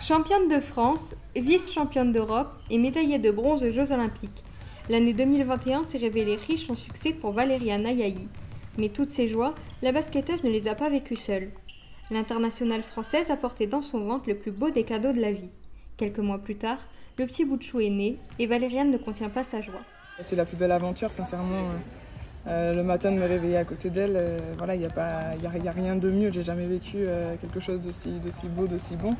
Championne de France, vice-championne d'Europe et médaillée de bronze aux Jeux Olympiques, l'année 2021 s'est révélée riche en succès pour Valériane Ayayi. Mais toutes ces joies, la basketteuse ne les a pas vécues seule. L'internationale française a porté dans son ventre le plus beau des cadeaux de la vie. Quelques mois plus tard, le petit bout de chou est né et Valériane ne contient pas sa joie. C'est la plus belle aventure, sincèrement. Le matin de me réveiller à côté d'elle, voilà, il n'y a rien de mieux. J'ai jamais vécu quelque chose d'aussi beau, d'aussi bon.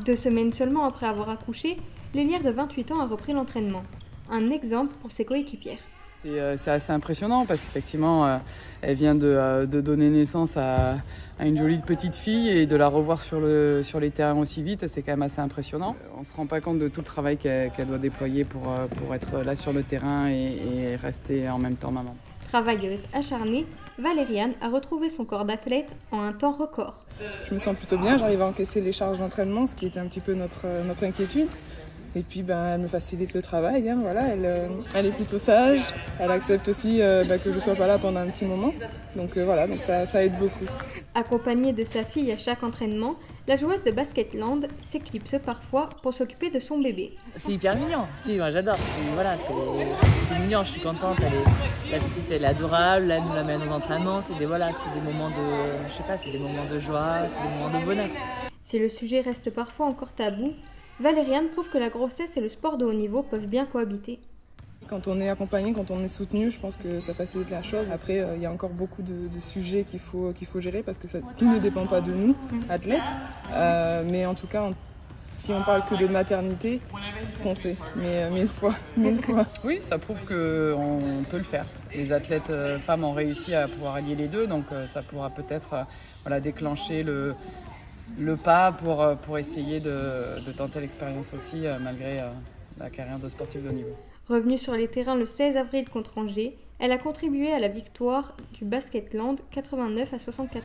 2 semaines seulement après avoir accouché, l'ailière de 28 ans a repris l'entraînement. Un exemple pour ses coéquipières. C'est assez impressionnant parce qu'effectivement, elle vient de donner naissance à une jolie petite fille et de la revoir sur les terrains aussi vite, c'est quand même assez impressionnant. On ne se rend pas compte de tout le travail qu'elle doit déployer pour être là sur le terrain et rester en même temps maman. Travailleuse acharnée, Valériane a retrouvé son corps d'athlète en un temps record. Je me sens plutôt bien, j'arrive à encaisser les charges d'entraînement, ce qui était un petit peu notre inquiétude. Et puis elle me facilite le travail, hein, voilà. Elle est plutôt sage, elle accepte aussi que je ne sois pas là pendant un petit moment. Donc voilà, donc ça aide beaucoup. Accompagnée de sa fille à chaque entraînement, la joueuse de Basketland s'éclipse parfois pour s'occuper de son bébé. C'est hyper mignon, si, moi j'adore, c'est mignon, je suis contente, la petite elle est adorable, là elle nous l'amène aux entraînements, c'est des moments de, c'est des moments de joie, c'est des moments de bonheur. Si le sujet reste parfois encore tabou, Valériane prouve que la grossesse et le sport de haut niveau peuvent bien cohabiter. Quand on est accompagné, quand on est soutenu, je pense que ça facilite la chose. Après, il y a encore beaucoup de sujets qu'il faut gérer parce que tout ne dépend pas de nous, athlètes. Mais en tout cas, si on parle que de maternité, foncez, mais 1000 fois. Oui, ça prouve qu'on peut le faire. Les athlètes femmes ont réussi à pouvoir allier les deux, donc ça pourra peut-être déclencher le pas pour essayer de tenter l'expérience aussi, malgré la carrière de sportive de haut niveau. Revenue sur les terrains le 16 avril contre Angers, elle a contribué à la victoire du Basketland 89-74.